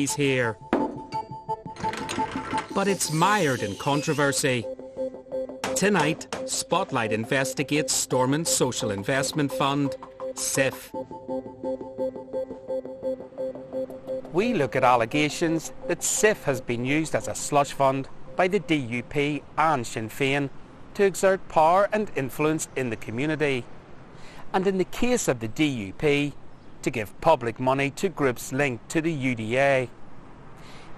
He's here. But it's mired in controversy. Tonight, Spotlight investigates Stormont's Social Investment Fund, SIF. We look at allegations that SIF has been used as a slush fund by the DUP and Sinn Féin to exert power and influence in the community. And in the case of the DUP, to give public money to groups linked to the UDA.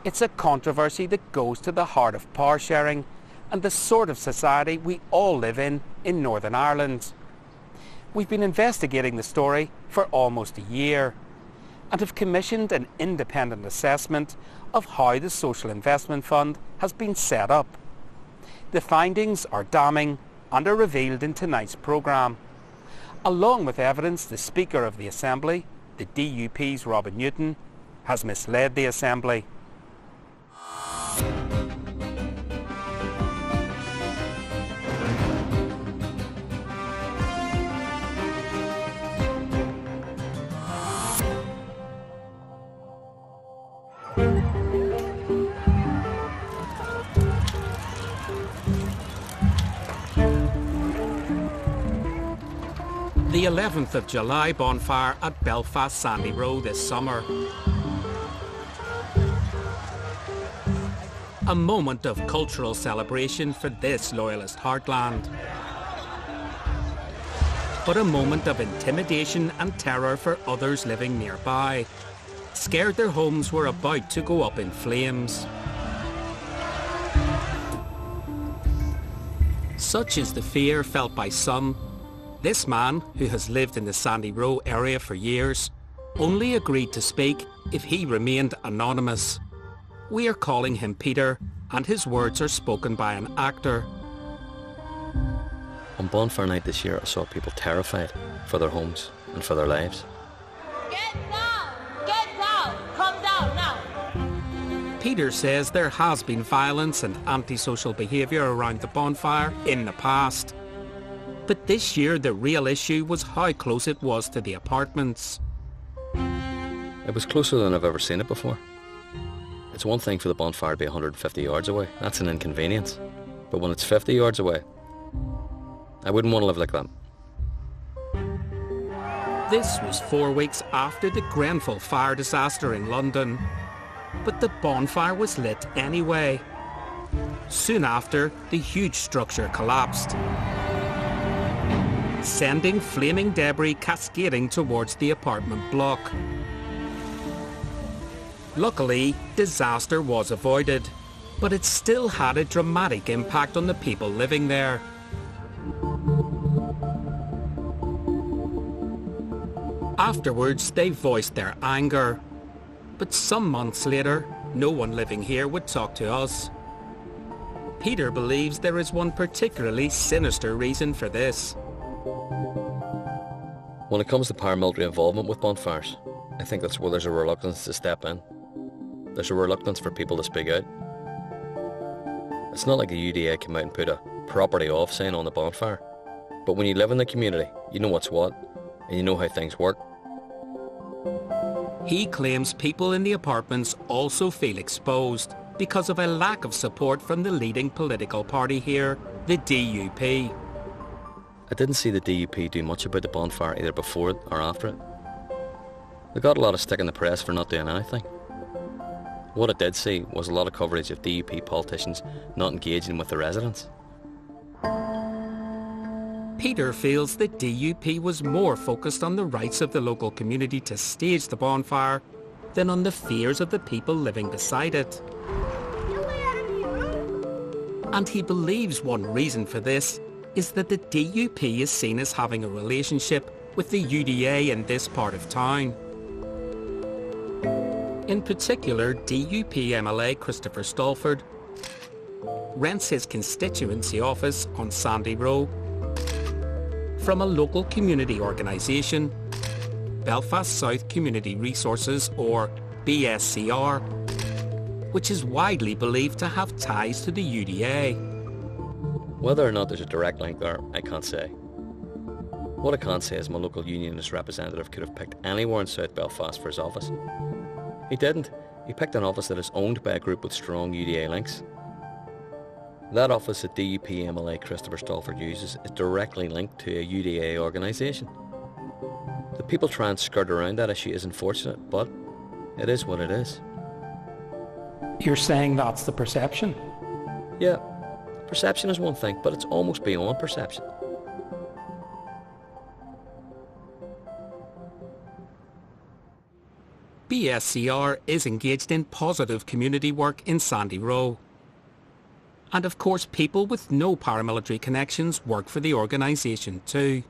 It's a controversy that goes to the heart of power sharing and the sort of society we all live in Northern Ireland. We've been investigating the story for almost a year and have commissioned an independent assessment of how the Social Investment Fund has been set up. The findings are damning and are revealed in tonight's programme. Along with evidence the Speaker of the Assembly, the DUP's Robin Newton, has misled the Assembly. The 11th of July bonfire at Belfast Sandy Row this summer. A moment of cultural celebration for this loyalist heartland. But a moment of intimidation and terror for others living nearby, scared their homes were about to go up in flames. Such is the fear felt by some. This man, who has lived in the Sandy Row area for years, only agreed to speak if he remained anonymous. We are calling him Peter, and his words are spoken by an actor. On bonfire night this year, I saw people terrified for their homes and for their lives. Get down! Get down! Come down now! Peter says there has been violence and antisocial behaviour around the bonfire in the past. But this year the real issue was how close it was to the apartments. It was closer than I've ever seen it before. It's one thing for the bonfire to be 150 yards away. That's an inconvenience. But when it's 50 yards away, I wouldn't want to live like that. This was 4 weeks after the Grenfell fire disaster in London. But the bonfire was lit anyway. Soon after, the huge structure collapsed, sending flaming debris cascading towards the apartment block. Luckily, disaster was avoided, but it still had a dramatic impact on the people living there. Afterwards, they voiced their anger. But some months later, no one living here would talk to us. Peter believes there is one particularly sinister reason for this. When it comes to paramilitary involvement with bonfires, I think that's where there's a reluctance to step in. There's a reluctance for people to speak out. It's not like the UDA came out and put a property off sign on the bonfire. But when you live in the community, you know what's what, and you know how things work. He claims people in the apartments also feel exposed because of a lack of support from the leading political party here, the DUP. I didn't see the DUP do much about the bonfire either before it or after it. They got a lot of stick in the press for not doing anything. What I did see was a lot of coverage of DUP politicians not engaging with the residents. Peter feels the DUP was more focused on the rights of the local community to stage the bonfire than on the fears of the people living beside it. And he believes one reason for this is that the DUP is seen as having a relationship with the UDA in this part of town. In particular, DUP MLA Christopher Stalford rents his constituency office on Sandy Row from a local community organisation, Belfast South Community Resources, or BSCR, which is widely believed to have ties to the UDA. Whether or not there's a direct link there, I can't say. What I can say is my local unionist representative could have picked anywhere in South Belfast for his office. He didn't. He picked an office that is owned by a group with strong UDA links. That office that DUP MLA Christopher Stalford uses is directly linked to a UDA organisation. The people try and skirt around that issue is unfortunate, but it is what it is. You're saying that's the perception? Yeah, perception is one thing, but it's almost beyond perception. BSCR is engaged in positive community work in Sandy Row. And of course people with no paramilitary connections work for the organisation too.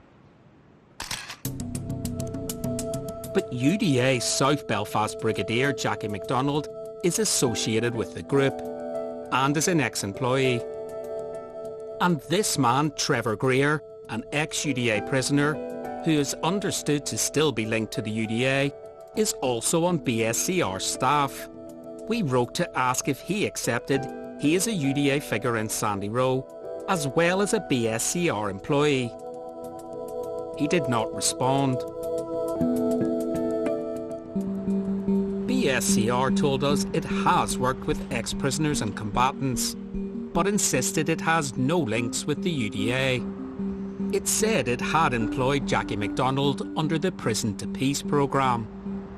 But UDA South Belfast Brigadier Jackie MacDonald is associated with the group and is an ex-employee. And this man, Trevor Greer, an ex-UDA prisoner who is understood to still be linked to the UDA, is also on BSCR staff. We wrote to ask if he accepted he is a UDA figure in Sandy Row, as well as a BSCR employee. He did not respond. BSCR told us it has worked with ex-prisoners and combatants, but insisted it has no links with the UDA. It said it had employed Jackie MacDonald under the Prison to Peace programme.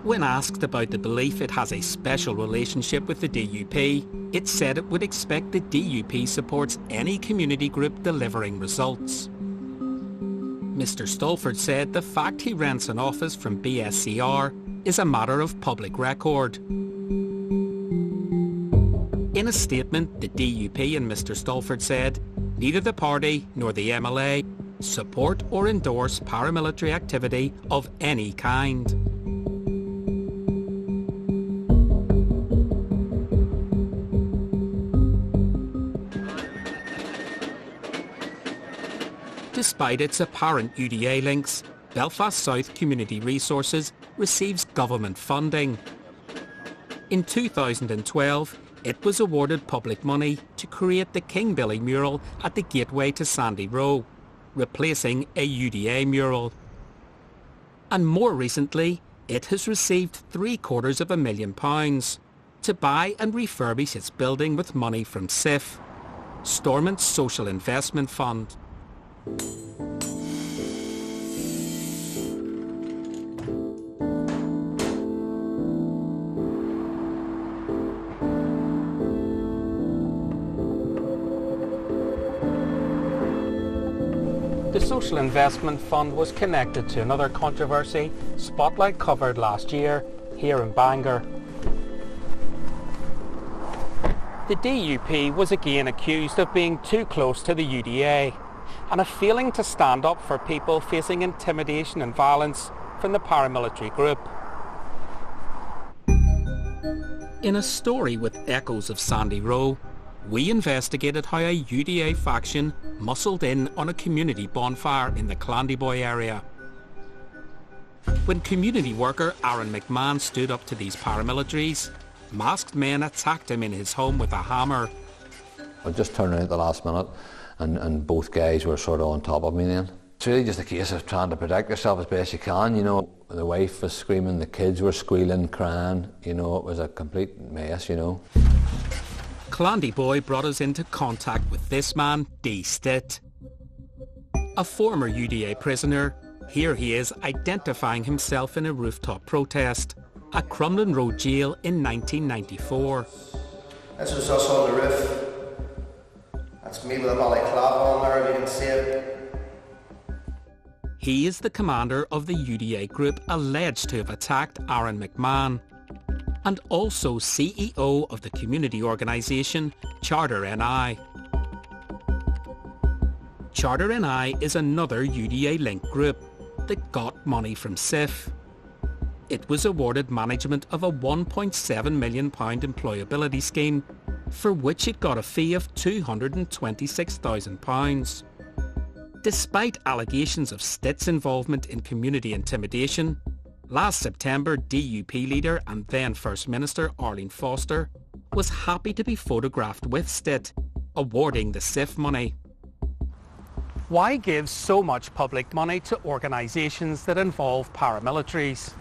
When asked about the belief it has a special relationship with the DUP, it said it would expect the DUP supports any community group delivering results. Mr. Stalford said the fact he rents an office from BSCR is a matter of public record. In a statement, the DUP and Mr. Stalford said neither the party nor the MLA support or endorse paramilitary activity of any kind. Despite its apparent UDA links, Belfast South Community Resources receives government funding. In 2012, it was awarded public money to create the King Billy mural at the gateway to Sandy Row, replacing a UDA mural. And more recently, it has received £750,000 to buy and refurbish its building with money from SIF, Stormont's Social Investment Fund. The Social Investment Fund was connected to another controversy Spotlight covered last year here in Bangor. The DUP was again accused of being too close to the UDA and of failing to stand up for people facing intimidation and violence from the paramilitary group. In a story with echoes of Sandy Row, we investigated how a UDA faction muscled in on a community bonfire in the Clandyboy area. When community worker Aaron McMahon stood up to these paramilitaries, masked men attacked him in his home with a hammer. I just turned around at the last minute and both guys were sort of on top of me then. It's really just a case of trying to protect yourself as best you can, you know. The wife was screaming, the kids were squealing, crying, you know, it was a complete mess, you know. Clandyboy brought us into contact with this man, D. Stitt. A former UDA prisoner, here he is identifying himself in a rooftop protest at Crumlin Road Jail in 1994. This was us on the roof. That's me with a balaclava on there, if you can see it. He is the commander of the UDA group alleged to have attacked Aaron McMahon, and also CEO of the community organisation Charter NI. Charter NI is another UDA-linked group that got money from SIF. It was awarded management of a £1.7 million employability scheme, for which it got a fee of £226,000. Despite allegations of Stitt's involvement in community intimidation, last September, DUP leader and then First Minister Arlene Foster was happy to be photographed with Stitt, awarding the SIF money. Why give so much public money to organisations that involve paramilitaries?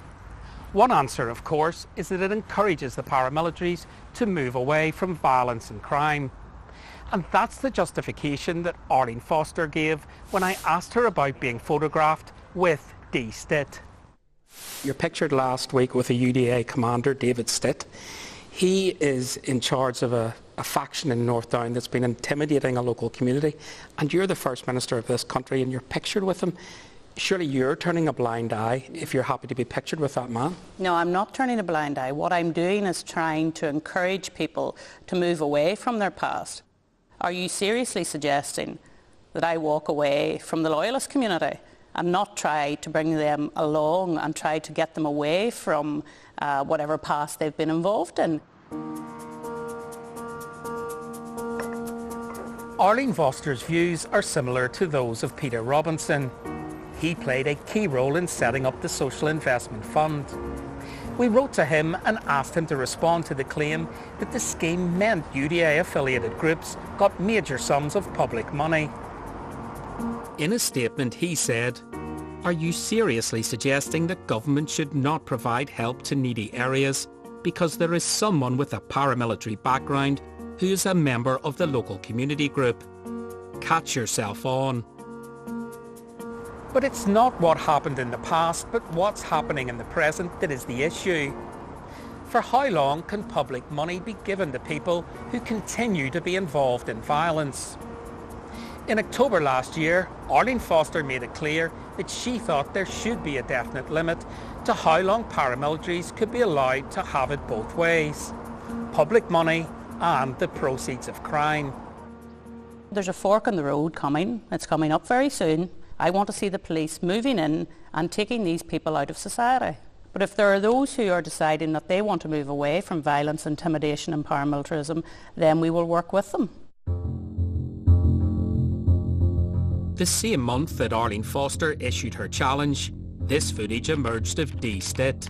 One answer, of course, is that it encourages the paramilitaries to move away from violence and crime. And that's the justification that Arlene Foster gave when I asked her about being photographed with D. Stitt. You're pictured last week with a UDA commander, David Stitt. He is in charge of a faction in North Down that's been intimidating a local community, and you're the First Minister of this country and you're pictured with him. Surely you're turning a blind eye if you're happy to be pictured with that man? No, I'm not turning a blind eye. What I'm doing is trying to encourage people to move away from their past. Are you seriously suggesting that I walk away from the Loyalist community and not try to bring them along and try to get them away from whatever past they've been involved in? Arlene Foster's views are similar to those of Peter Robinson. He played a key role in setting up the Social Investment Fund. We wrote to him and asked him to respond to the claim that the scheme meant UDA-affiliated groups got major sums of public money. In a statement he said, "Are you seriously suggesting that government should not provide help to needy areas because there is someone with a paramilitary background who is a member of the local community group? Catch yourself on." But it's not what happened in the past, but what's happening in the present that is the issue. For how long can public money be given to people who continue to be involved in violence? In October last year, Arlene Foster made it clear that she thought there should be a definite limit to how long paramilitaries could be allowed to have it both ways: public money and the proceeds of crime. There's a fork in the road coming. It's coming up very soon. I want to see the police moving in and taking these people out of society. But if there are those who are deciding that they want to move away from violence, intimidation and paramilitarism, then we will work with them. The same month that Arlene Foster issued her challenge, this footage emerged of D. Stitt.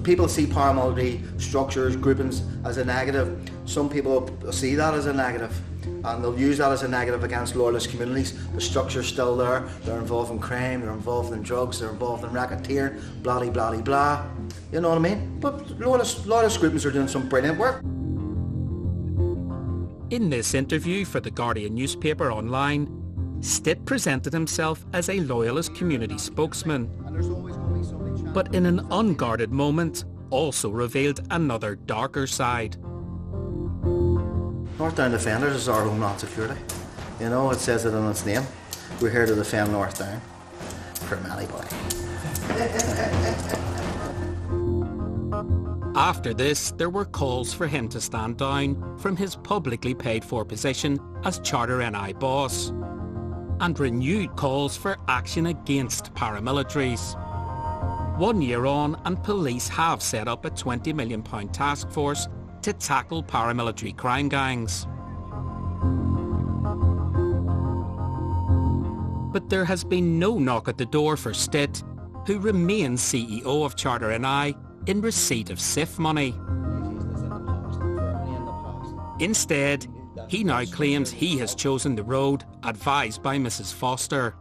People see paramilitary structures, groupings as a negative. Some people see that as a negative, and they'll use that as a negative against loyalist communities. The structure's still there, they're involved in crime, they're involved in drugs, they're involved in racketeering, blah blah blah blah. You know what I mean? But loyalist groupings are doing some brilliant work. In this interview for the Guardian newspaper online, Stitt presented himself as a loyalist community spokesman, but in an unguarded moment also revealed another darker side. North Down Defenders is our homeland security. You know, it says it in its name. We're here to defend North Down from anybody. After this, there were calls for him to stand down from his publicly paid for position as Charter NI boss, and renewed calls for action against paramilitaries. 1 year on, and police have set up a £20 million task force to tackle paramilitary crime gangs. But there has been no knock at the door for Stitt, who remains CEO of Charter NI in receipt of SIF money. Instead, he now claims he has chosen the road advised by Mrs. Foster.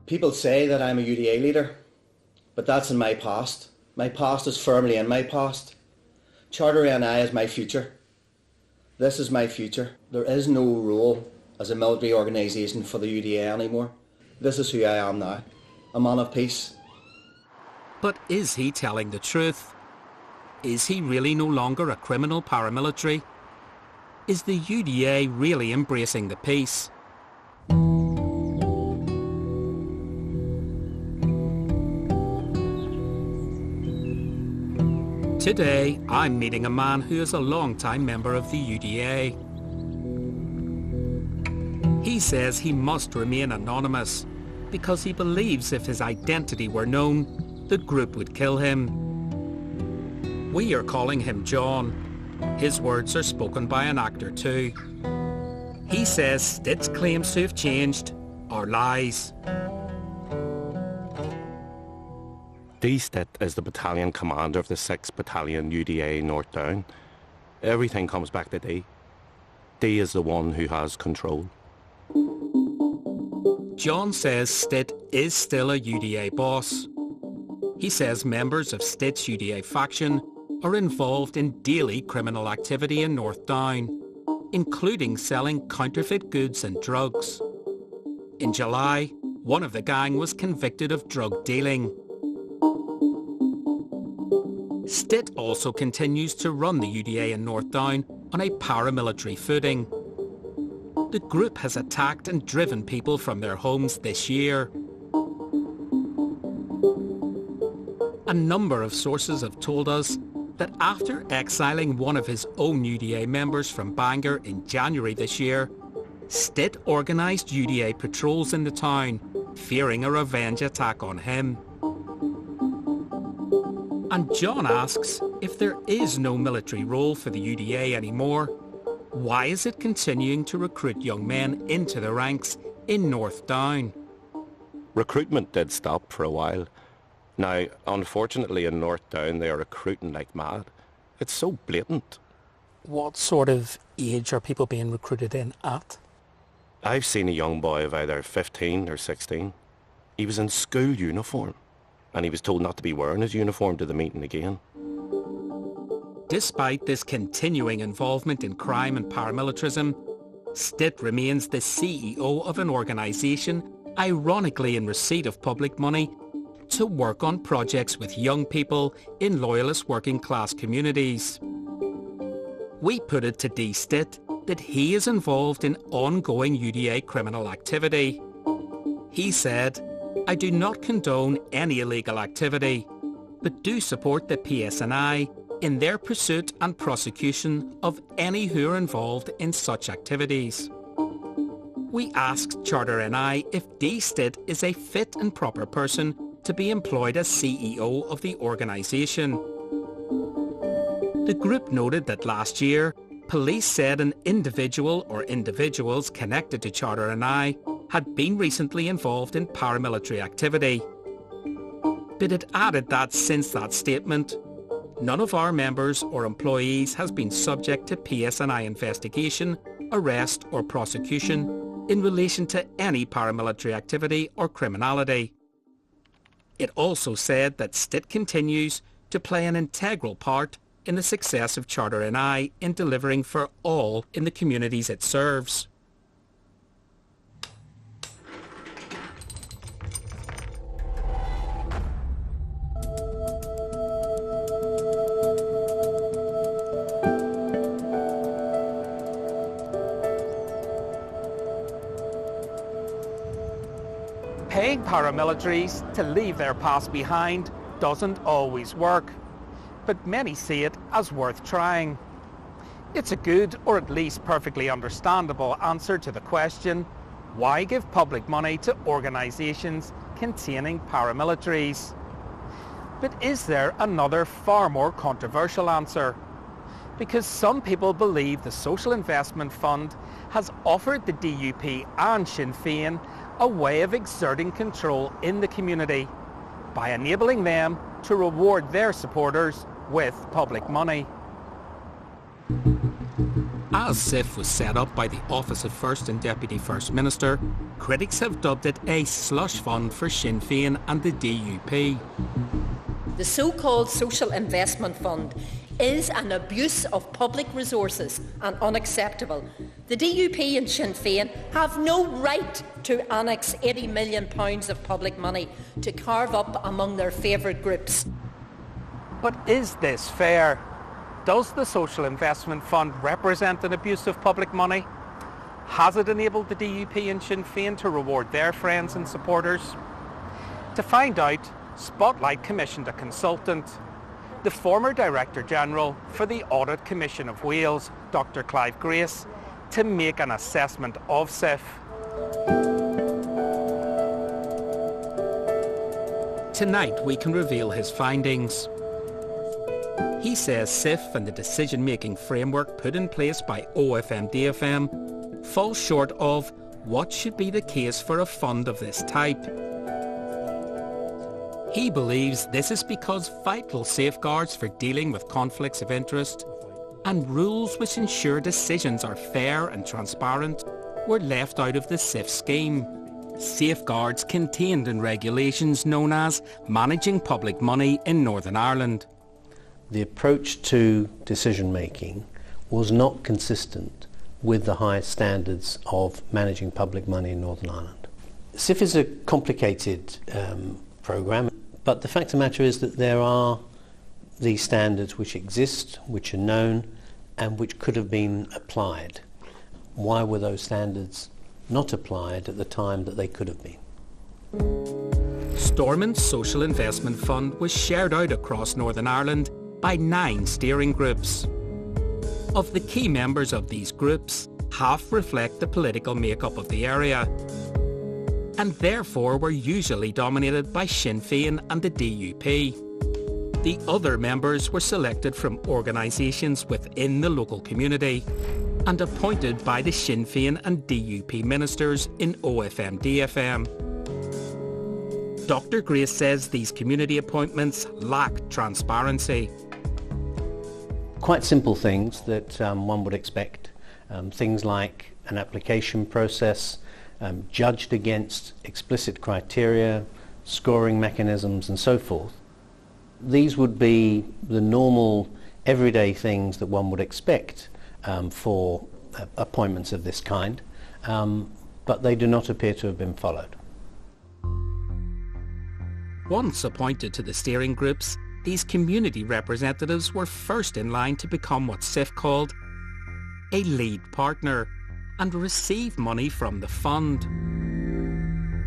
People say that I'm a UDA leader, but that's in my past. My past is firmly in my past. Charter NI is my future. This is my future. There is no role as a military organisation for the UDA anymore. This is who I am now, a man of peace. But is he telling the truth? Is he really no longer a criminal paramilitary? Is the UDA really embracing the peace? Today, I'm meeting a man who is a long-time member of the UDA. He says he must remain anonymous because he believes if his identity were known, the group would kill him. We are calling him John. His words are spoken by an actor too. He says Stitt's claims to have changed are lies. D. Stitt is the battalion commander of the 6th Battalion UDA North Down. Everything comes back to D. D is the one who has control. John says Stitt is still a UDA boss. He says members of STIT's UDA faction are involved in daily criminal activity in North Down, including selling counterfeit goods and drugs. In July, one of the gang was convicted of drug dealing. STIT also continues to run the UDA in North Down on a paramilitary footing. The group has attacked and driven people from their homes this year. A number of sources have told us that after exiling one of his own UDA members from Bangor in January this year, STIT organised UDA patrols in the town, fearing a revenge attack on him. And John asks, if there is no military role for the UDA anymore, why is it continuing to recruit young men into the ranks in North Down? Recruitment did stop for a while. Now, unfortunately in North Down they are recruiting like mad. It's so blatant. What sort of age are people being recruited in at? I've seen a young boy of either 15 or 16. He was in school uniform and he was told not to be wearing his uniform to the meeting again. Despite this continuing involvement in crime and paramilitarism, STIT remains the CEO of an organisation, ironically in receipt of public money, to work on projects with young people in loyalist working class communities. We put it to D-STIT that he is involved in ongoing UDA criminal activity. He said, "I do not condone any illegal activity, but do support the PSNI in their pursuit and prosecution of any who are involved in such activities." We asked Charter NI if D-STIT is a fit and proper person to be employed as CEO of the organisation. The group noted that last year, police said an individual or individuals connected to Charter NI had been recently involved in paramilitary activity. But it added that since that statement, none of our members or employees has been subject to PSNI investigation, arrest or prosecution in relation to any paramilitary activity or criminality. It also said that STIT continues to play an integral part in the success of Charter NI in delivering for all in the communities it serves. Paying paramilitaries to leave their past behind doesn't always work, but many see it as worth trying. It's a good, or at least perfectly understandable answer to the question, why give public money to organisations containing paramilitaries? But is there another far more controversial answer? Because some people believe the Social Investment Fund has offered the DUP and Sinn Féin a way of exerting control in the community by enabling them to reward their supporters with public money. As SIF was set up by the Office of First and Deputy First Minister, critics have dubbed it a slush fund for Sinn Féin and the DUP. The so-called Social Investment Fund is an abuse of public resources and unacceptable. The DUP and Sinn Féin have no right to annex £80 million of public money to carve up among their favourite groups. But is this fair? Does the Social Investment Fund represent an abuse of public money? Has it enabled the DUP and Sinn Féin to reward their friends and supporters? To find out, Spotlight commissioned a consultant, the former Director General for the Audit Commission of Wales, Dr. Clive Grace, to make an assessment of SIF. Tonight we can reveal his findings. He says SIF and the decision-making framework put in place by OFM-DFM falls short of what should be the case for a fund of this type. He believes this is because vital safeguards for dealing with conflicts of interest and rules which ensure decisions are fair and transparent were left out of the SIF scheme, safeguards contained in regulations known as managing public money in Northern Ireland. The approach to decision making was not consistent with the highest standards of managing public money in Northern Ireland. SIF is a complicated programme, but the fact of the matter is that there are these standards which exist, which are known, and which could have been applied. Why were those standards not applied at the time that they could have been? Stormont's Social Investment Fund was shared out across Northern Ireland by 9 steering groups. Of the key members of these groups, half reflect the political makeup of the area, and therefore were usually dominated by Sinn Féin and the DUP. The other members were selected from organisations within the local community and appointed by the Sinn Féin and DUP ministers in OFM-DFM. Dr. Grace says these community appointments lack transparency. Quite simple things that one would expect. Things like an application process judged against explicit criteria, scoring mechanisms and so forth. These would be the normal everyday things that one would expect for appointments of this kind, but they do not appear to have been followed. Once appointed to the steering groups, these community representatives were first in line to become what SIF called a lead partner and receive money from the fund.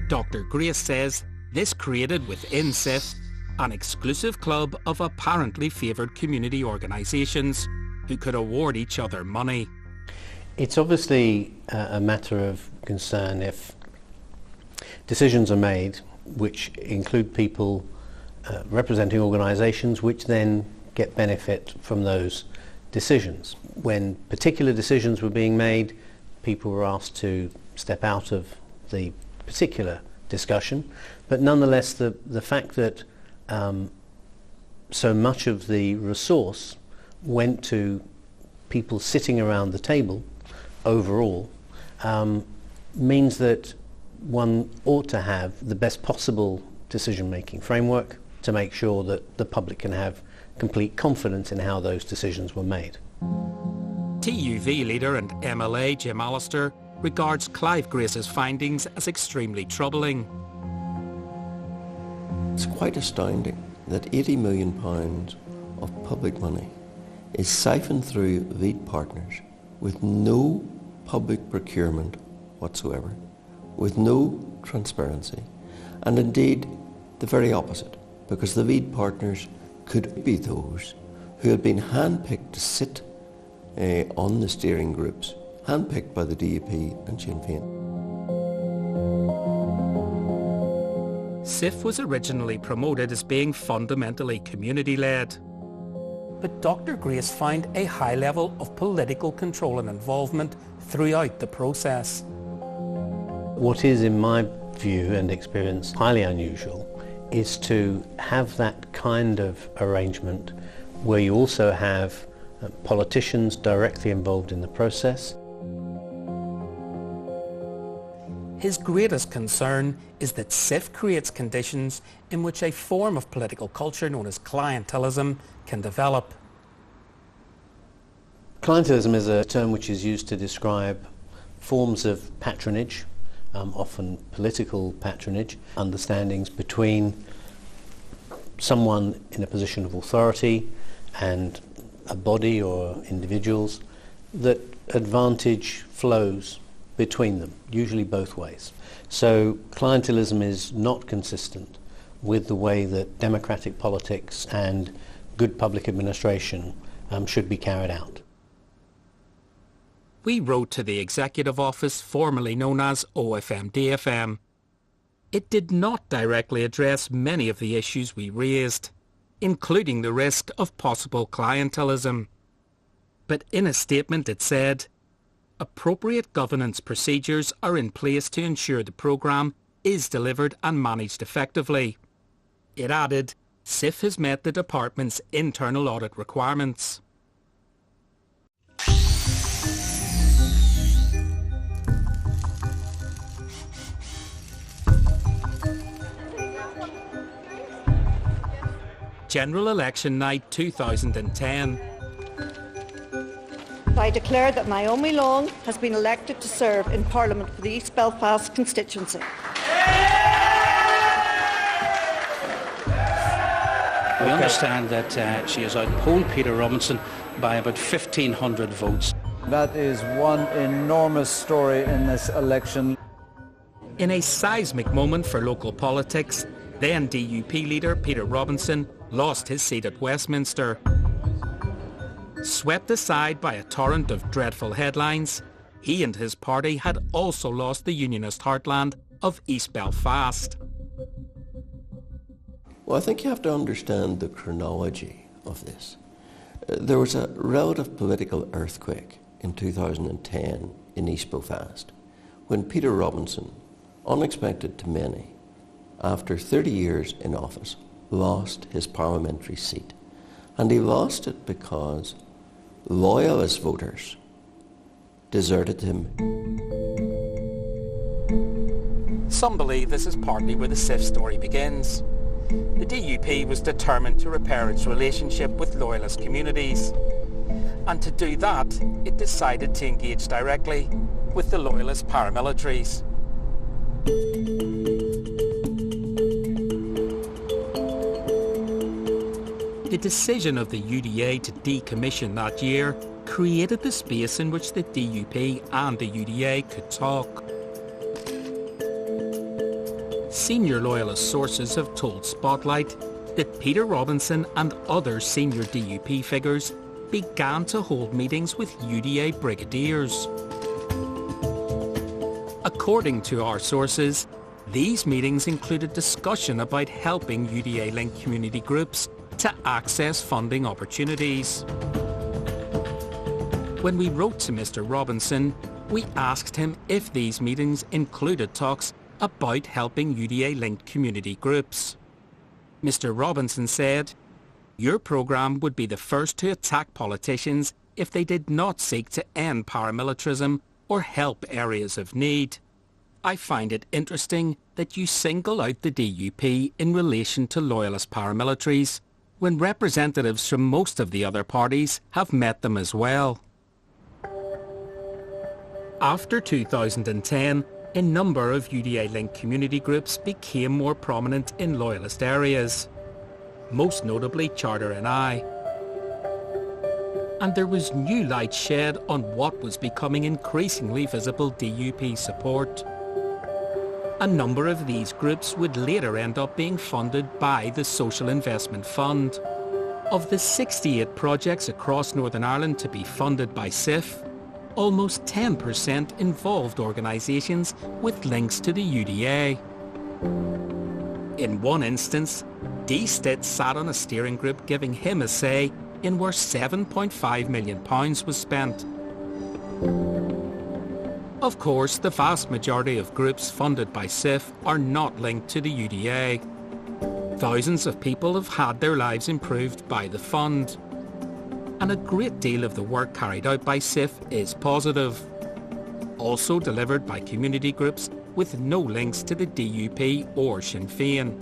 Dr. Grace says this created within SIF an exclusive club of apparently favoured community organisations who could award each other money. It's obviously a matter of concern if decisions are made which include people representing organisations which then get benefit from those decisions. When particular decisions were being made, people were asked to step out of the particular discussion, but nonetheless the fact that so much of the resource went to people sitting around the table overall means that one ought to have the best possible decision-making framework to make sure that the public can have complete confidence in how those decisions were made. TUV leader and MLA Jim Allister regards Clive Grace's findings as extremely troubling. It's quite astounding that £80 million of public money is siphoned through lead partners with no public procurement whatsoever, with no transparency, and indeed the very opposite, because the lead partners could be those who had been handpicked to sit on the steering groups, handpicked by the DUP and Sinn Féin. SIF was originally promoted as being fundamentally community-led. But Dr. Grace found a high level of political control and involvement throughout the process. What is, in my view and experience, highly unusual is to have that kind of arrangement where you also have politicians directly involved in the process. His greatest concern is that SIF creates conditions in which a form of political culture known as clientelism can develop. Clientelism is a term which is used to describe forms of patronage, often political patronage, understandings between someone in a position of authority and a body or individuals, that advantage flows between them, usually both ways. So clientelism is not consistent with the way that democratic politics and good public administration should be carried out. We wrote to the Executive Office, formerly known as OFM-DFM. It did not directly address many of the issues we raised, including the risk of possible clientelism. But in a statement it said, appropriate governance procedures are in place to ensure the programme is delivered and managed effectively. It added, SIF has met the department's internal audit requirements. General Election Night 2010. I declare that Naomi Long has been elected to serve in Parliament for the East Belfast constituency. We understand that she has outpolled Peter Robinson by about 1,500 votes. That is one enormous story in this election. In a seismic moment for local politics, then DUP leader Peter Robinson lost his seat at Westminster. Swept aside by a torrent of dreadful headlines, he and his party had also lost the Unionist heartland of East Belfast. Well, I think you have to understand the chronology of this. There was a relative political earthquake in 2010 in East Belfast when Peter Robinson, unexpected to many, after 30 years in office, lost his parliamentary seat. And he lost it because loyalist voters deserted him. Some believe this is partly where the SIF story begins. The DUP was determined to repair its relationship with loyalist communities. And to do that, it decided to engage directly with the loyalist paramilitaries. The decision of the UDA to decommission that year created the space in which the DUP and the UDA could talk. Senior loyalist sources have told Spotlight that Peter Robinson and other senior DUP figures began to hold meetings with UDA brigadiers. According to our sources, these meetings included discussion about helping UDA-linked community groups to access funding opportunities. When we wrote to Mr. Robinson, we asked him if these meetings included talks about helping UDA-linked community groups. Mr. Robinson said, "Your programme would be the first to attack politicians if they did not seek to end paramilitarism or help areas of need. I find it interesting that you single out the DUP in relation to loyalist paramilitaries when representatives from most of the other parties have met them as well." After 2010, a number of UDA-linked community groups became more prominent in loyalist areas, most notably Charter NI. And there was new light shed on what was becoming increasingly visible DUP support. A number of these groups would later end up being funded by the Social Investment Fund. Of the 68 projects across Northern Ireland to be funded by SIF, almost 10% involved organisations with links to the UDA. In one instance, D. Stitt sat on a steering group giving him a say in where £7.5 million was spent. Of course, the vast majority of groups funded by SIF are not linked to the UDA. Thousands of people have had their lives improved by the fund. And a great deal of the work carried out by SIF is positive. Also delivered by community groups with no links to the DUP or Sinn Féin.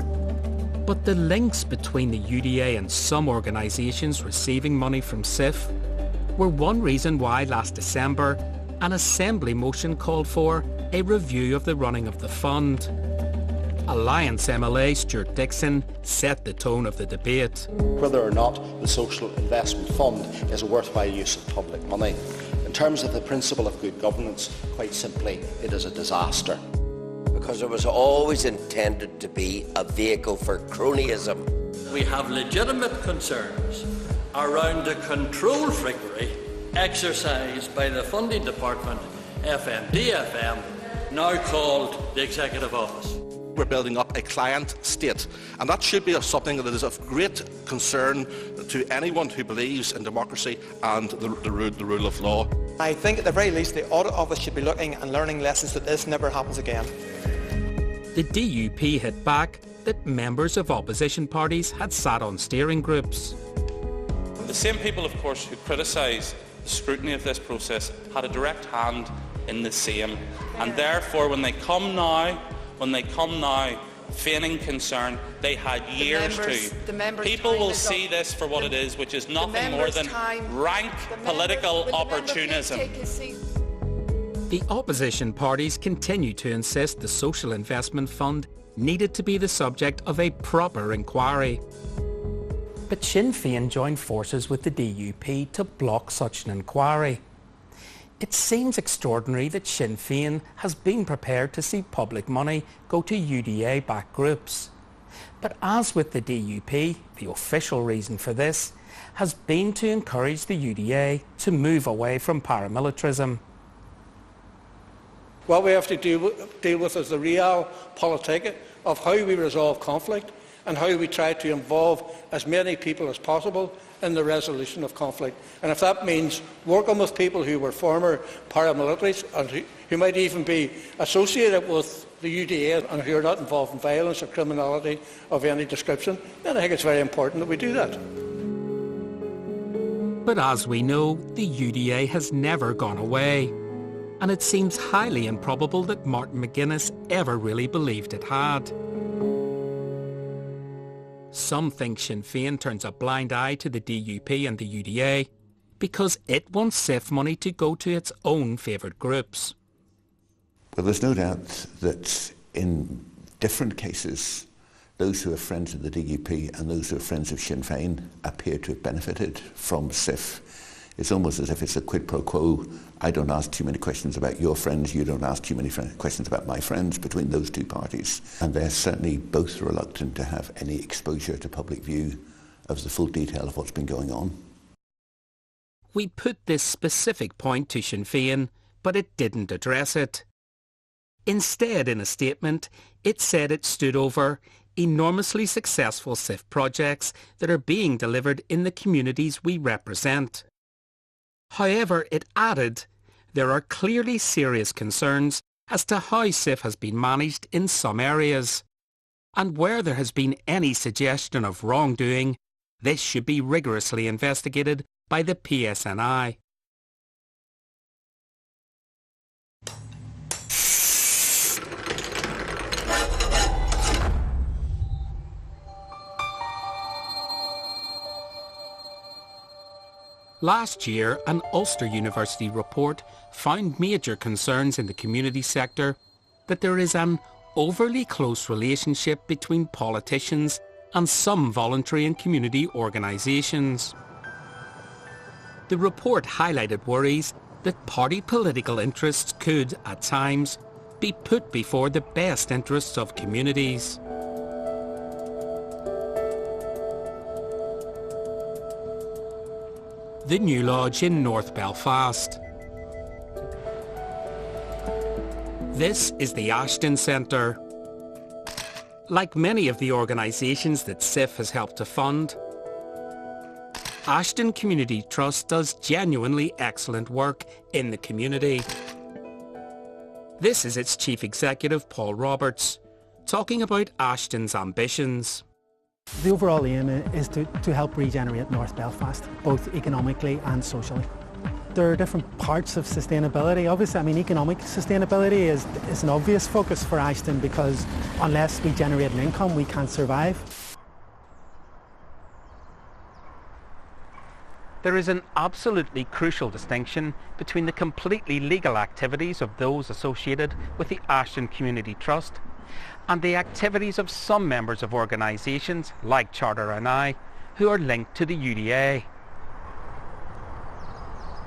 But the links between the UDA and some organisations receiving money from SIF were one reason why last December an Assembly motion called for a review of the running of the fund. Alliance MLA Stuart Dixon set the tone of the debate. Whether or not the Social Investment Fund is a worthwhile use of public money. In terms of the principle of good governance, quite simply, it is a disaster. Because it was always intended to be a vehicle for cronyism. We have legitimate concerns around the control freakery exercised by the funding department, FMDFM, now called the Executive Office. We're building up a client state, and that should be something that is of great concern to anyone who believes in democracy and the rule of law. I think at the very least the Audit Office should be looking and learning lessons that this never happens again. The DUP hit back that members of opposition parties had sat on steering groups. The same people, of course, who criticise the scrutiny of this process had a direct hand in the same, and therefore when they come now feigning concern. They had years to. People will see this for what it is, which is nothing more than rank political opportunism. The opposition parties continue to insist the Social Investment Fund needed to be the subject of a proper inquiry. But Sinn Féin joined forces with the DUP to block such an inquiry. It seems extraordinary that Sinn Féin has been prepared to see public money go to UDA-backed groups. But as with the DUP, the official reason for this has been to encourage the UDA to move away from paramilitarism. What we have to deal with is the real politic of how we resolve conflict and how we try to involve as many people as possible in the resolution of conflict. And if that means working with people who were former paramilitaries and who might even be associated with the UDA and who are not involved in violence or criminality of any description, then I think it's very important that we do that. But as we know, the UDA has never gone away. And it seems highly improbable that Martin McGuinness ever really believed it had. Some think Sinn Féin turns a blind eye to the DUP and the UDA because it wants SIF money to go to its own favoured groups. Well, there's no doubt that in different cases, those who are friends of the DUP and those who are friends of Sinn Féin appear to have benefited from SIF. It's almost as if it's a quid pro quo. I don't ask too many questions about your friends, you don't ask too many questions about my friends between those two parties. And they're certainly both reluctant to have any exposure to public view of the full detail of what's been going on. We put this specific point to Sinn Féin, but it didn't address it. Instead, in a statement, it said it stood over enormously successful SIF projects that are being delivered in the communities we represent. However, it added, there are clearly serious concerns as to how SIF has been managed in some areas. And where there has been any suggestion of wrongdoing, this should be rigorously investigated by the PSNI. Last year, an Ulster University report found major concerns in the community sector that there is an overly close relationship between politicians and some voluntary and community organisations. The report highlighted worries that party political interests could, at times, be put before the best interests of communities. The New Lodge in North Belfast. This is the Ashton Centre. Like many of the organisations that SIF has helped to fund, Ashton Community Trust does genuinely excellent work in the community. This is its Chief Executive, Paul Roberts, talking about Ashton's ambitions. The overall aim is to help regenerate North Belfast, both economically and socially. There are different parts of sustainability. Obviously, economic sustainability is an obvious focus for Ashton because unless we generate an income, we can't survive. There is an absolutely crucial distinction between the completely legal activities of those associated with the Ashton Community Trust and the activities of some members of organisations like Charter NI who are linked to the UDA.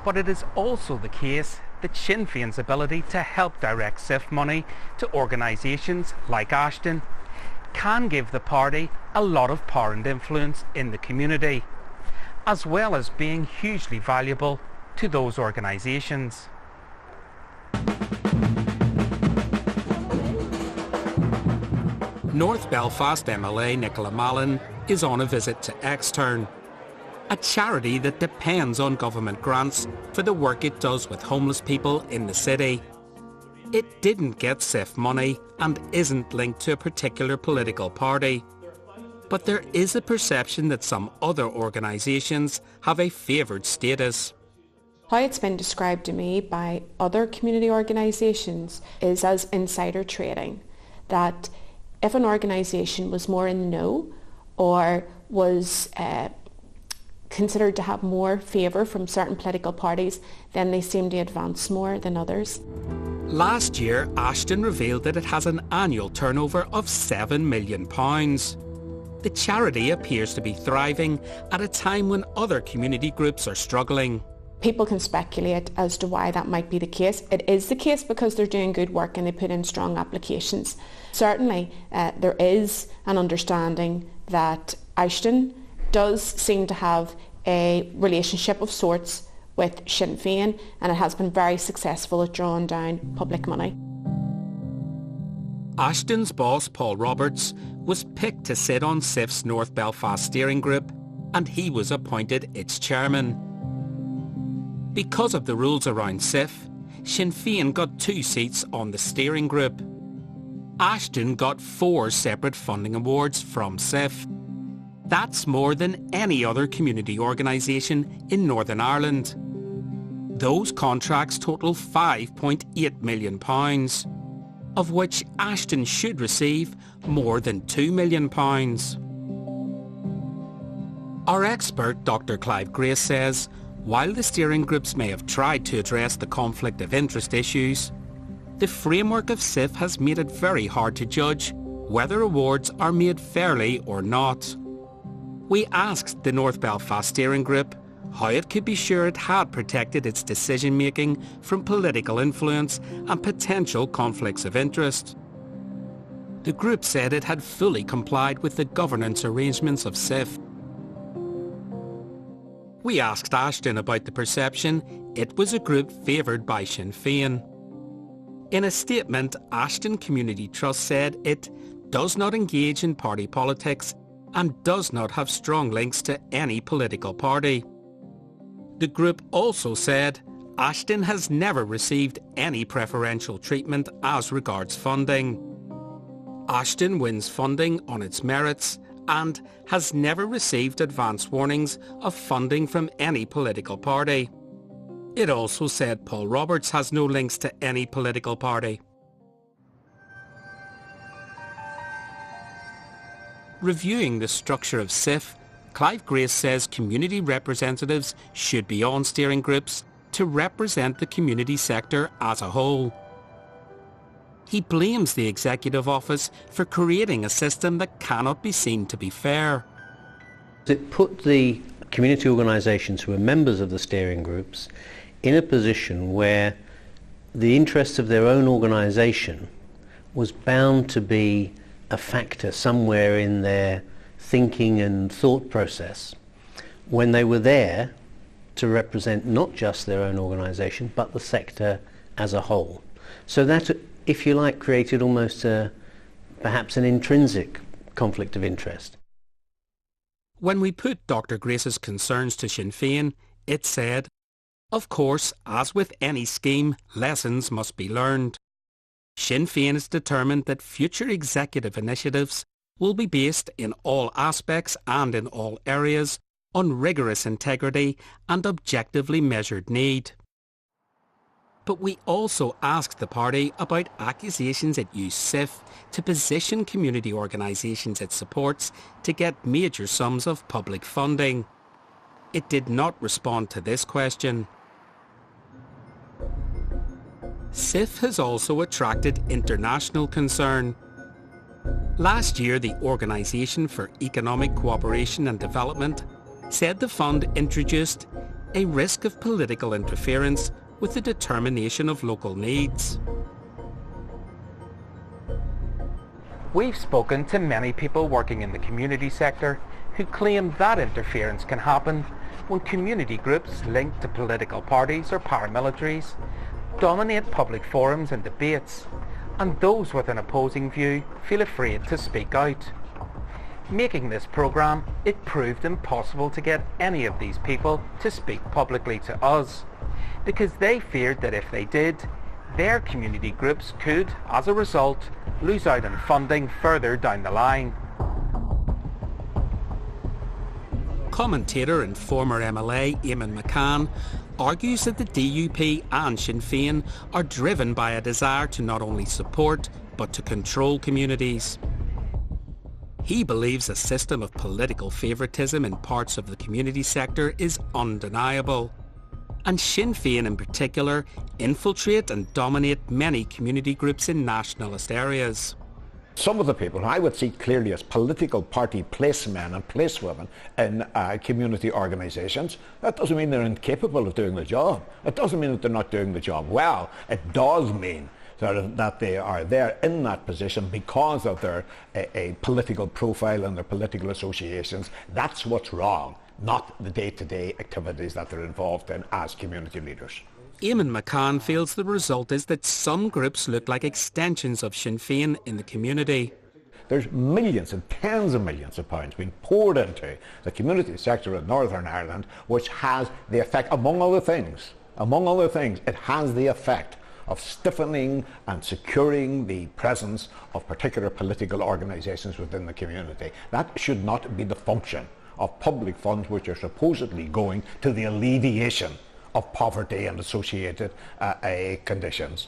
But it is also the case that Sinn Féin's ability to help direct SIF money to organisations like Ashton can give the party a lot of power and influence in the community, as well as being hugely valuable to those organisations. North Belfast MLA Nicola Mallon is on a visit to Extern, a charity that depends on government grants for the work it does with homeless people in the city. It didn't get SIF money and isn't linked to a particular political party. But there is a perception that some other organisations have a favoured status. How it's been described to me by other community organisations is as insider trading, that if an organisation was more in the know or was considered to have more favour from certain political parties, then they seem to advance more than others. Last year, Ashton revealed that it has an annual turnover of £7 million. The charity appears to be thriving at a time when other community groups are struggling. People can speculate as to why that might be the case. It is the case because they're doing good work and they put in strong applications. Certainly, there is an understanding that Ashton does seem to have a relationship of sorts with Sinn Féin, and it has been very successful at drawing down public money. Ashton's boss, Paul Roberts, was picked to sit on SIF's North Belfast steering group, and he was appointed its chairman. Because of the rules around SIF, Sinn Féin got 2 seats on the steering group. Ashton got 4 separate funding awards from SIF. That's more than any other community organisation in Northern Ireland. Those contracts total £5.8 million, of which Ashton should receive more than £2 million. Our expert, Dr. Clive Grace, says while the steering groups may have tried to address the conflict of interest issues, the framework of SIF has made it very hard to judge whether awards are made fairly or not. We asked the North Belfast steering group how it could be sure it had protected its decision-making from political influence and potential conflicts of interest. The group said it had fully complied with the governance arrangements of SIF. We asked Ashton about the perception it was a group favoured by Sinn Féin. In a statement, Ashton Community Trust said it does not engage in party politics and does not have strong links to any political party. The group also said Ashton has never received any preferential treatment as regards funding. Ashton wins funding on its merits and has never received advance warnings of funding from any political party. It also said Paul Roberts has no links to any political party. Reviewing the structure of SIF, Clive Grace says community representatives should be on steering groups to represent the community sector as a whole. He blames the Executive Office for creating a system that cannot be seen to be fair. It put the community organisations who are members of the steering groups in a position where the interests of their own organisation was bound to be a factor somewhere in their thinking and thought process when they were there to represent not just their own organisation but the sector as a whole. So that, if you like, created almost perhaps an intrinsic conflict of interest. When we put Dr. Grace's concerns to Sinn Féin, it said, "Of course, as with any scheme, lessons must be learned. Sinn Féin is determined that future executive initiatives will be based in all aspects and in all areas on rigorous integrity and objectively measured need." But we also asked the party about accusations it used SIF to position community organisations it supports to get major sums of public funding. It did not respond to this question. SIF has also attracted international concern. Last year, the Organisation for Economic Cooperation and Development said the fund introduced a risk of political interference with the determination of local needs. We've spoken to many people working in the community sector who claim that interference can happen when community groups linked to political parties or paramilitaries dominate public forums and debates, and those with an opposing view feel afraid to speak out. Making this programme, it proved impossible to get any of these people to speak publicly to us, because they feared that if they did, their community groups could, as a result, lose out on funding further down the line. Commentator and former MLA Eamon McCann argues that the DUP and Sinn Féin are driven by a desire to not only support but to control communities. He believes a system of political favouritism in parts of the community sector is undeniable. And Sinn Féin in particular infiltrate and dominate many community groups in nationalist areas. Some of the people who I would see clearly as political party placemen and placewomen in community organisations, that doesn't mean they're incapable of doing the job. It doesn't mean that they're not doing the job well. It does mean that they are there in that position because of their a political profile and their political associations. That's what's wrong, not the day-to-day activities that they're involved in as community leaders. Eamon McCann feels the result is that some groups look like extensions of Sinn Féin in the community. There's millions and tens of millions of pounds being poured into the community sector in Northern Ireland, which has the effect, among other things, it has the effect of stiffening and securing the presence of particular political organisations within the community. That should not be the function of public funds which are supposedly going to the alleviation of poverty and associated conditions.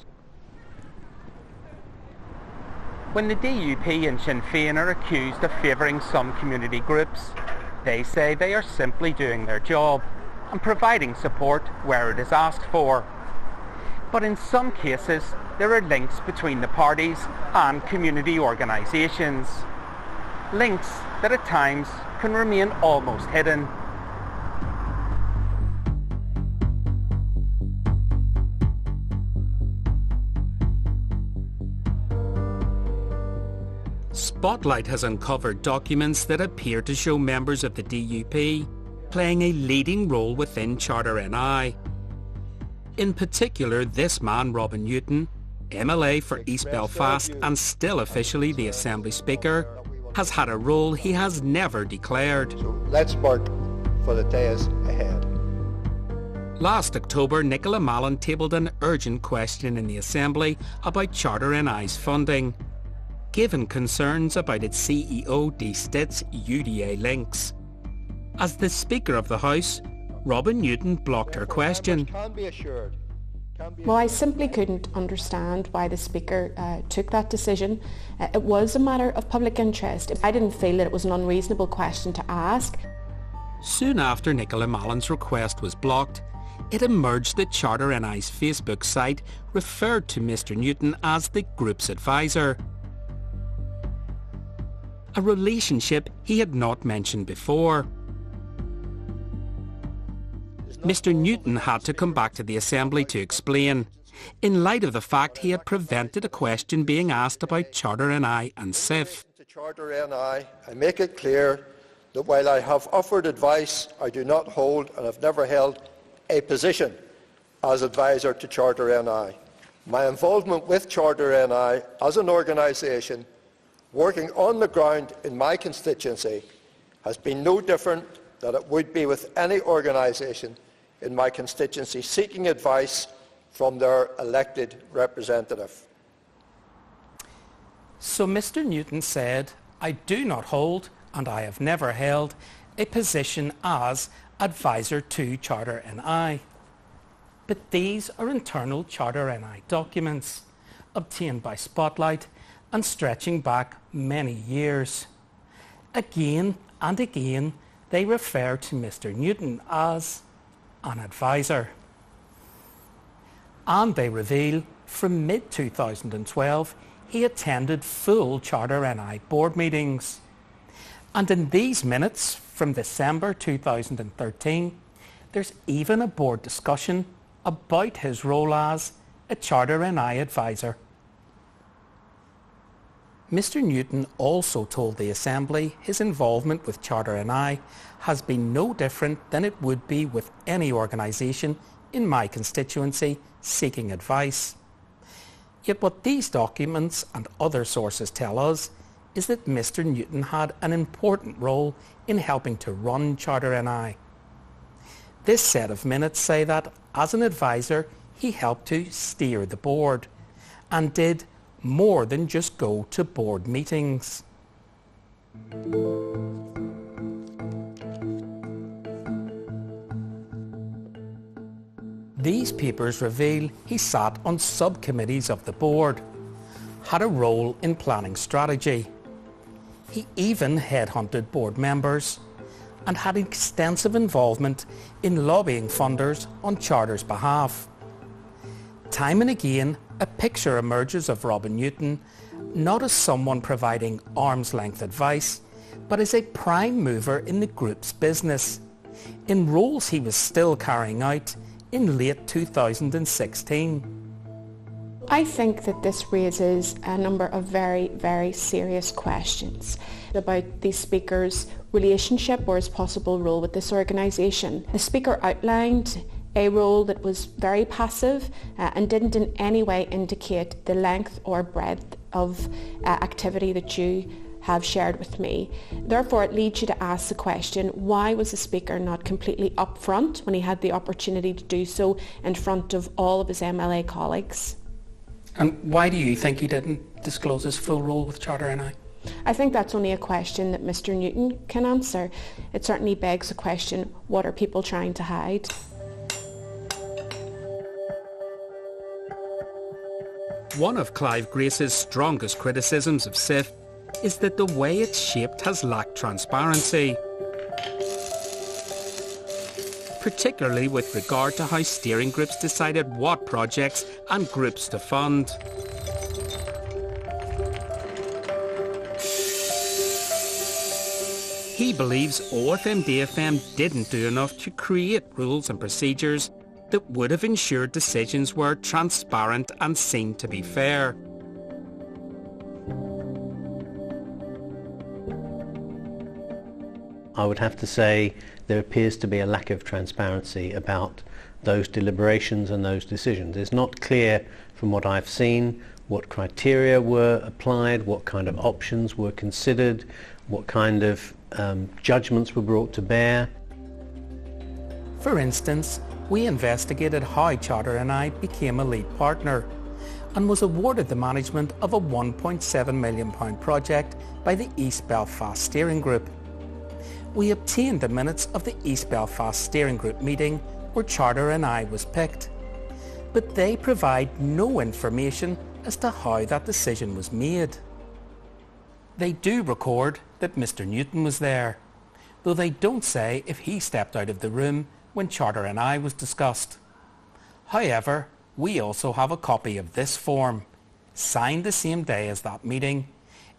When the DUP and Sinn Féin are accused of favouring some community groups, they say they are simply doing their job and providing support where it is asked for. But in some cases, there are links between the parties and community organisations. Links that at times can remain almost hidden. Spotlight has uncovered documents that appear to show members of the DUP playing a leading role within Charter NI. In particular, this man, Robin Newton, MLA for East Belfast and still officially the Assembly Speaker, has had a role he has never declared. So let's work for the days ahead. Last October, Nicola Mallon tabled an urgent question in the Assembly about Charter NI's funding, given concerns about its CEO Dee Stitt's UDA links. As the Speaker of the House, Robin Newton blocked her question. Well, I simply couldn't understand why the Speaker took that decision. It was a matter of public interest. I didn't feel that it was an unreasonable question to ask. Soon after Nicola Mallon's request was blocked, it emerged that Charter NI's Facebook site referred to Mr Newton as the group's advisor, a relationship he had not mentioned before. Mr Newton had to come back to the Assembly to explain, in light of the fact he had prevented a question being asked about Charter NI and SIF. To Charter NI, I make it clear that while I have offered advice, I do not hold and have never held a position as advisor to Charter NI. My involvement with Charter NI as an organisation working on the ground in my constituency has been no different than it would be with any organisation in my constituency seeking advice from their elected representative. So Mr Newton said, I do not hold, and I have never held, a position as advisor to Charter NI. But these are internal Charter NI documents, obtained by Spotlight and stretching back many years. Again and again, they refer to Mr Newton as an advisor. And they reveal from mid-2012 he attended full Charter NI board meetings. And in these minutes from December 2013, there's even a board discussion about his role as a Charter NI advisor. Mr Newton also told the Assembly his involvement with Charter NI has been no different than it would be with any organisation in my constituency seeking advice. Yet what these documents and other sources tell us is that Mr Newton had an important role in helping to run Charter NI. This set of minutes say that, as an advisor, he helped to steer the board and did more than just go to board meetings. These papers reveal he sat on subcommittees of the board, had a role in planning strategy. He even headhunted board members and had extensive involvement in lobbying funders on Charter's behalf. Time and again, a picture emerges of Robin Newton not as someone providing arm's-length advice, but as a prime mover in the group's business, in roles he was still carrying out in late 2016. I think that this raises a number of very, very serious questions about the Speaker's relationship or his possible role with this organisation. The Speaker outlined a role that was very passive and didn't in any way indicate the length or breadth of activity that you have shared with me. Therefore, it leads you to ask the question, why was the Speaker not completely upfront when he had the opportunity to do so in front of all of his MLA colleagues? And why do you think he didn't disclose his full role with Charter NI? I think that's only a question that Mr. Newton can answer. It certainly begs the question, what are people trying to hide? One of Clive Grace's strongest criticisms of SIF is that the way it's shaped has lacked transparency, particularly with regard to how steering groups decided what projects and groups to fund. He believes OFMDFM didn't do enough to create rules and procedures that would have ensured decisions were transparent and seen to be fair. I would have to say there appears to be a lack of transparency about those deliberations and those decisions. It's not clear from what I've seen what criteria were applied, what kind of options were considered, what kind of judgments were brought to bear. For instance, we investigated how Charter NI became a lead partner and was awarded the management of a £1.7 million project by the East Belfast Steering Group. We obtained the minutes of the East Belfast Steering Group meeting where Charter NI was picked, but they provide no information as to how that decision was made. They do record that Mr. Newton was there, though they don't say if he stepped out of the room when Charter NI was discussed. However, we also have a copy of this form, signed the same day as that meeting,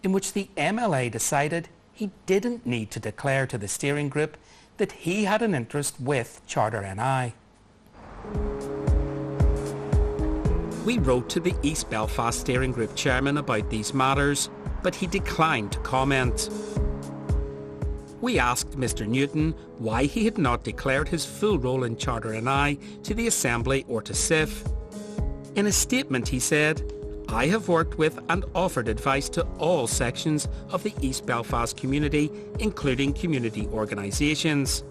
in which the MLA decided he didn't need to declare to the steering group that he had an interest with Charter NI. We wrote to the East Belfast Steering Group chairman about these matters, but he declined to comment. We asked Mr. Newton why he had not declared his full role in Charter NI to the Assembly or to SIF. In a statement he said, "I have worked with and offered advice to all sections of the East Belfast community, including community organisations.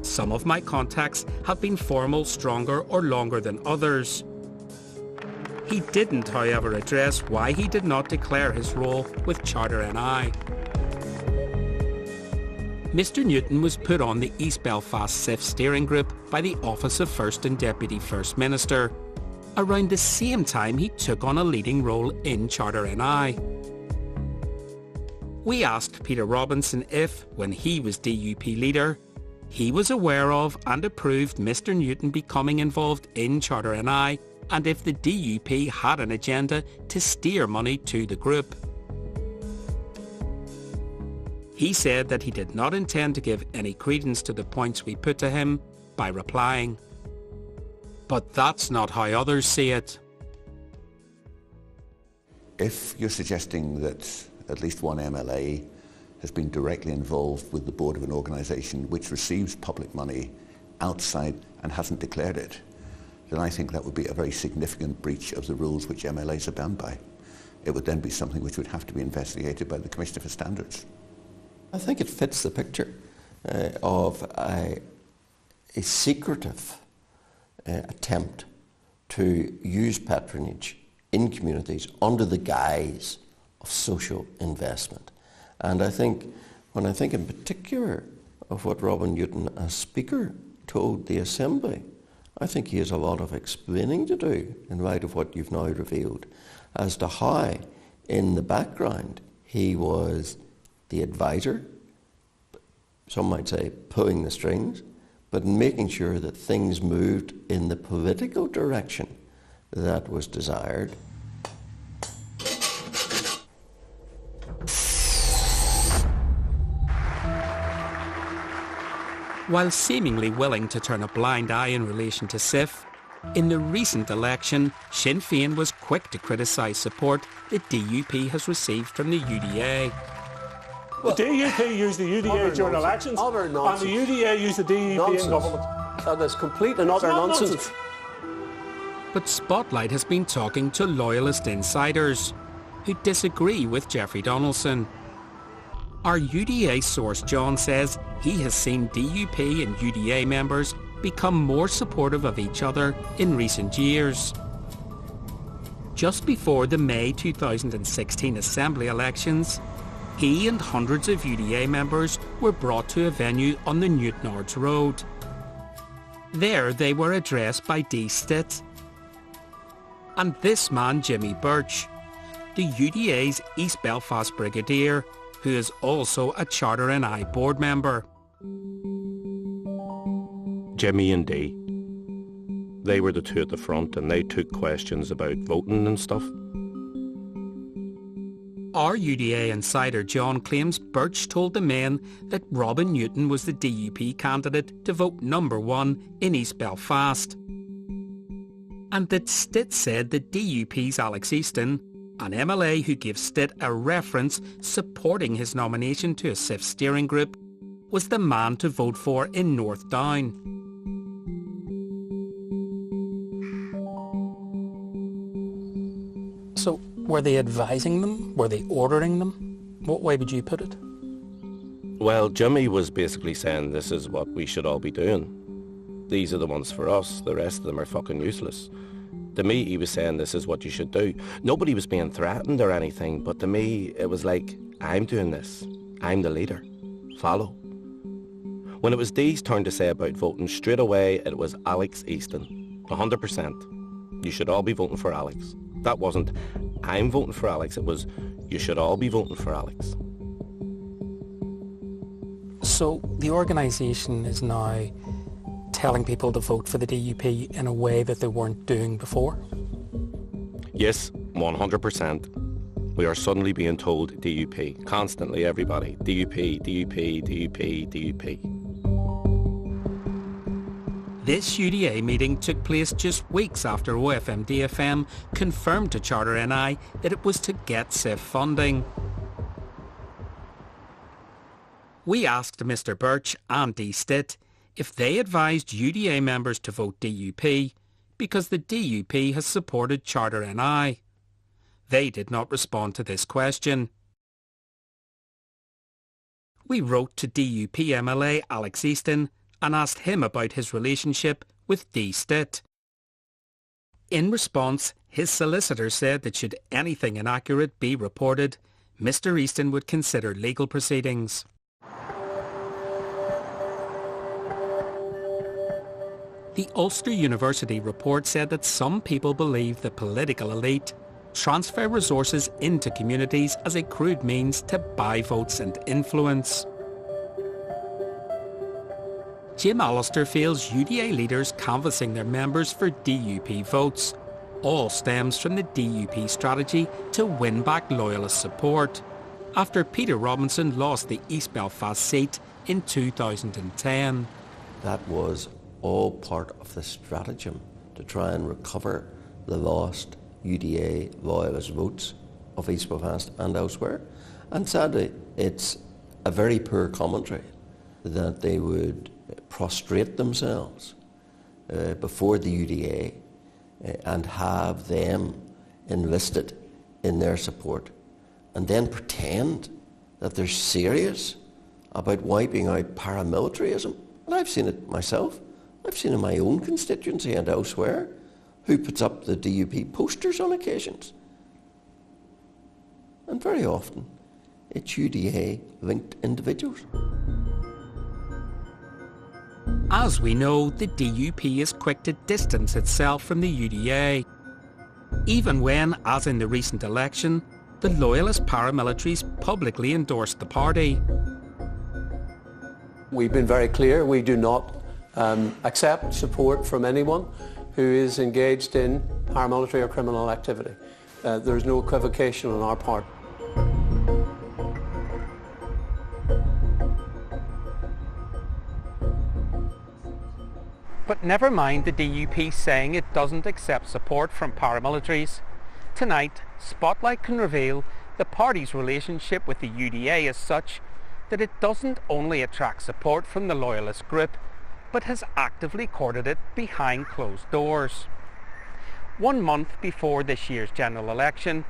Some of my contacts have been formal, stronger or longer than others." He didn't, however, address why he did not declare his role with Charter NI. Mr. Newton was put on the East Belfast SIF steering group by the Office of First and Deputy First Minister, around the same time he took on a leading role in Charter NI. We asked Peter Robinson if, when he was DUP leader, he was aware of and approved Mr. Newton becoming involved in Charter NI, and if the DUP had an agenda to steer money to the group. He said that he did not intend to give any credence to the points we put to him by replying, "But that's not how others see it." If you're suggesting that at least one MLA has been directly involved with the board of an organisation which receives public money outside and hasn't declared it, then I think that would be a very significant breach of the rules which MLAs are bound by. It would then be something which would have to be investigated by the Commissioner for Standards. I think it fits the picture of a secretive attempt to use patronage in communities under the guise of social investment. And I think, when I think in particular of what Robin Newton as Speaker told the Assembly, I think he has a lot of explaining to do in light of what you've now revealed as to how, in the background, he was the advisor, some might say pulling the strings, but making sure that things moved in the political direction that was desired. While seemingly willing to turn a blind eye in relation to SIF, in the recent election, Sinn Féin was quick to criticise support the DUP has received from the UDA. The DUP used the UDA during elections, and the UDA used the DUP in government. That is complete and utter nonsense. But Spotlight has been talking to loyalist insiders who disagree with Jeffrey Donaldson. Our UDA source John says he has seen DUP and UDA members become more supportive of each other in recent years. Just before the May 2016 Assembly elections, he and hundreds of UDA members were brought to a venue on the Newtownards Road. There they were addressed by D. Stitt and this man Jimmy Birch, the UDA's East Belfast Brigadier, who is also a Charter NI board member. Jimmy and Dee, they were the two at the front, and they took questions about voting and stuff. Our UDA insider John claims Birch told the men that Robin Newton was the DUP candidate to vote number 1 in East Belfast, and that Stitt said that DUP's Alex Easton, an MLA who gave Stitt a reference supporting his nomination to a SIF steering group, was the man to vote for in North Down. So, were they advising them? Were they ordering them? What way would you put it? Well, Jimmy was basically saying this is what we should all be doing. These are the ones for us, the rest of them are fucking useless. To me, he was saying this is what you should do. Nobody was being threatened or anything, but to me, it was like, I'm doing this. I'm the leader. Follow. When it was Dee's turn to say about voting, straight away it was Alex Easton. 100%. You should all be voting for Alex. That wasn't, I'm voting for Alex, it was, you should all be voting for Alex. So the organisation is now telling people to vote for the DUP in a way that they weren't doing before? Yes, 100%. We are suddenly being told DUP. Constantly, everybody. DUP, DUP, DUP, DUP. This UDA meeting took place just weeks after OFMDFM confirmed to Charter NI that it was to get SIF funding. We asked Mr Birch and D. Stitt if they advised UDA members to vote DUP because the DUP has supported Charter NI. They did not respond to this question. We wrote to DUP MLA Alex Easton and asked him about his relationship with D. Stitt. In response, his solicitor said that should anything inaccurate be reported, Mr Easton would consider legal proceedings. The Ulster University report said that some people believe the political elite transfer resources into communities as a crude means to buy votes and influence. Jim Allister feels UDA leaders canvassing their members for DUP votes all stems from the DUP strategy to win back loyalist support after Peter Robinson lost the East Belfast seat in 2010. That was all part of the stratagem to try and recover the lost UDA loyalist votes of East Belfast and elsewhere. And sadly, it's a very poor commentary that they would prostrate themselves before the UDA and have them enlisted in their support and then pretend that they're serious about wiping out paramilitarism. And I've seen it myself. I've seen it in my own constituency and elsewhere who puts up the DUP posters on occasions. And very often it's UDA-linked individuals. As we know, the DUP is quick to distance itself from the UDA, even when, as in the recent election, the Loyalist paramilitaries publicly endorsed the party. We've been very clear, we do not accept support from anyone who is engaged in paramilitary or criminal activity. There is no equivocation on our part. But never mind the DUP saying it doesn't accept support from paramilitaries. Tonight, Spotlight can reveal the party's relationship with the UDA is such that it doesn't only attract support from the Loyalist group, but has actively courted it behind closed doors. 1 month before this year's general election,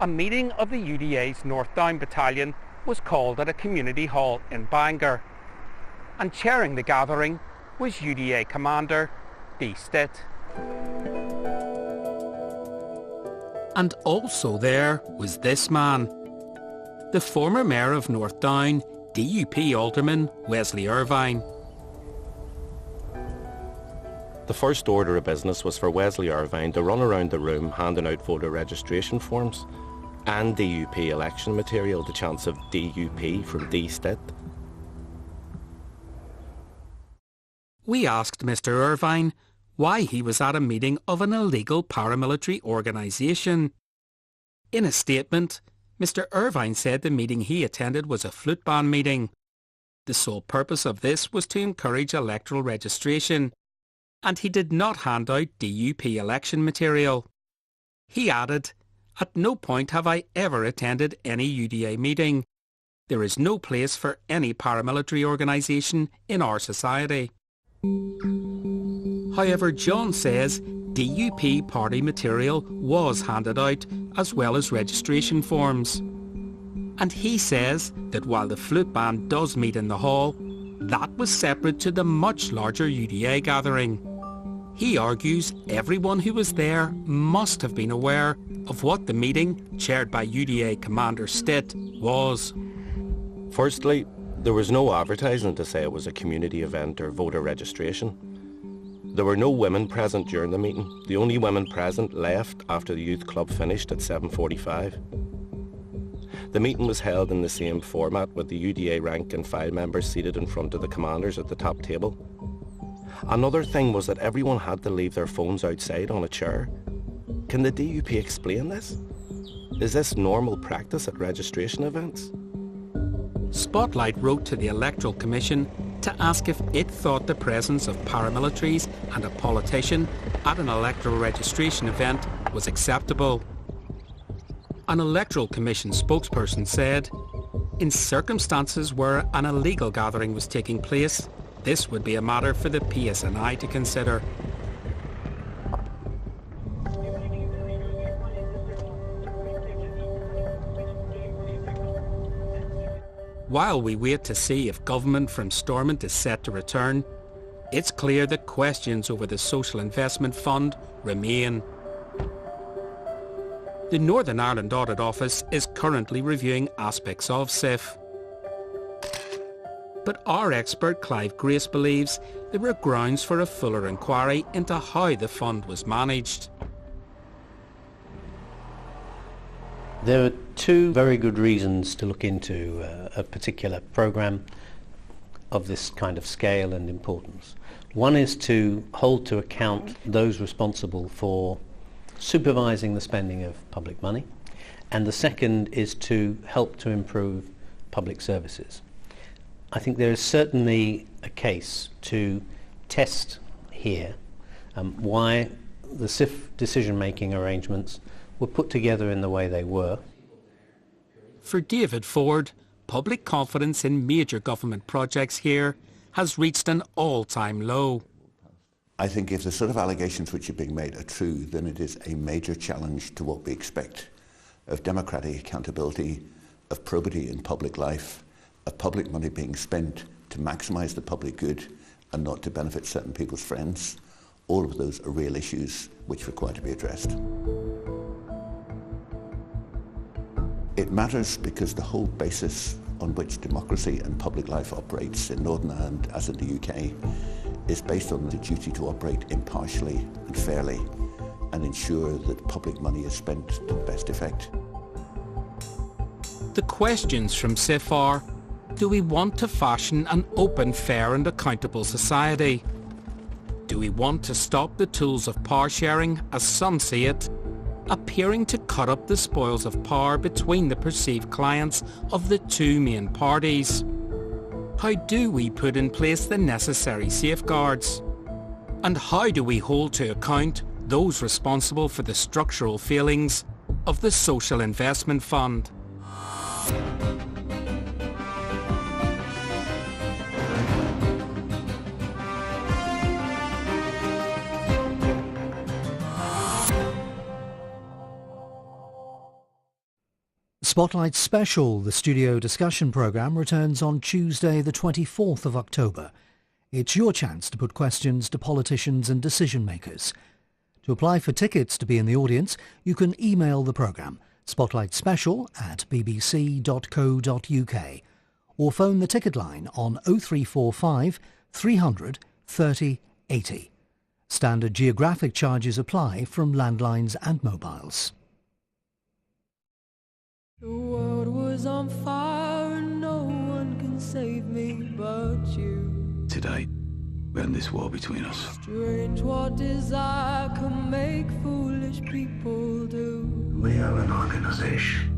a meeting of the UDA's North Down Battalion was called at a community hall in Bangor, and chairing the gathering was UDA Commander D. Stitt. And also there was this man, the former Mayor of North Down, DUP Alderman Wesley Irvine. The first order of business was for Wesley Irvine to run around the room handing out voter registration forms and DUP election material to chants of DUP from D. Stitt. We asked Mr. Irvine why he was at a meeting of an illegal paramilitary organisation. In a statement, Mr. Irvine said the meeting he attended was a flute band meeting. The sole purpose of this was to encourage electoral registration, and he did not hand out DUP election material. He added, "At no point have I ever attended any UDA meeting. There is no place for any paramilitary organisation in our society." However, John says DUP party material was handed out as well as registration forms. And he says that while the flute band does meet in the hall, that was separate to the much larger UDA gathering. He argues everyone who was there must have been aware of what the meeting, chaired by UDA Commander Stitt, was. Firstly, there was no advertising to say it was a community event or voter registration. There were no women present during the meeting. The only women present left after the youth club finished at 7:45. The meeting was held in the same format, with the UDA rank and file members seated in front of the commanders at the top table. Another thing was that everyone had to leave their phones outside on a chair. Can the DUP explain this? Is this normal practice at registration events? Spotlight wrote to the Electoral Commission to ask if it thought the presence of paramilitaries and a politician at an electoral registration event was acceptable. An Electoral Commission spokesperson said, "In circumstances where an illegal gathering was taking place, this would be a matter for the PSNI to consider." While we wait to see if government from Stormont is set to return, it's clear that questions over the Social Investment Fund remain. The Northern Ireland Audit Office is currently reviewing aspects of SIF. But our expert Clive Grace believes there were grounds for a fuller inquiry into how the fund was managed. There are two very good reasons to look into a particular programme of this kind of scale and importance. One is to hold to account those responsible for supervising the spending of public money, and the second is to help to improve public services. I think there is certainly a case to test here why the SIF decision-making arrangements were put together in the way they were. For David Ford, public confidence in major government projects here has reached an all-time low. I think if the sort of allegations which are being made are true, then it is a major challenge to what we expect of democratic accountability, of probity in public life, of public money being spent to maximise the public good and not to benefit certain people's friends. All of those are real issues which require to be addressed. It matters because the whole basis on which democracy and public life operates in Northern Ireland, as in the UK, is based on the duty to operate impartially and fairly and ensure that public money is spent to the best effect. The questions from SIF are, do we want to fashion an open, fair and accountable society? Do we want to stop the tools of power sharing, as some see it, appearing to cut up the spoils of power between the perceived clients of the two main parties? How do we put in place the necessary safeguards? And how do we hold to account those responsible for the structural failings of the Social Investment Fund? Spotlight Special, the studio discussion programme, returns on Tuesday the 24th of October. It's your chance to put questions to politicians and decision makers. To apply for tickets to be in the audience, you can email the programme, spotlightspecial@bbc.co.uk, or phone the ticket line on 0345 300 30 80. Standard geographic charges apply from landlines and mobiles. The world was on fire and no one can save me but you. Today, we end this war between us. Strange what desire can make foolish people do. We are an organisation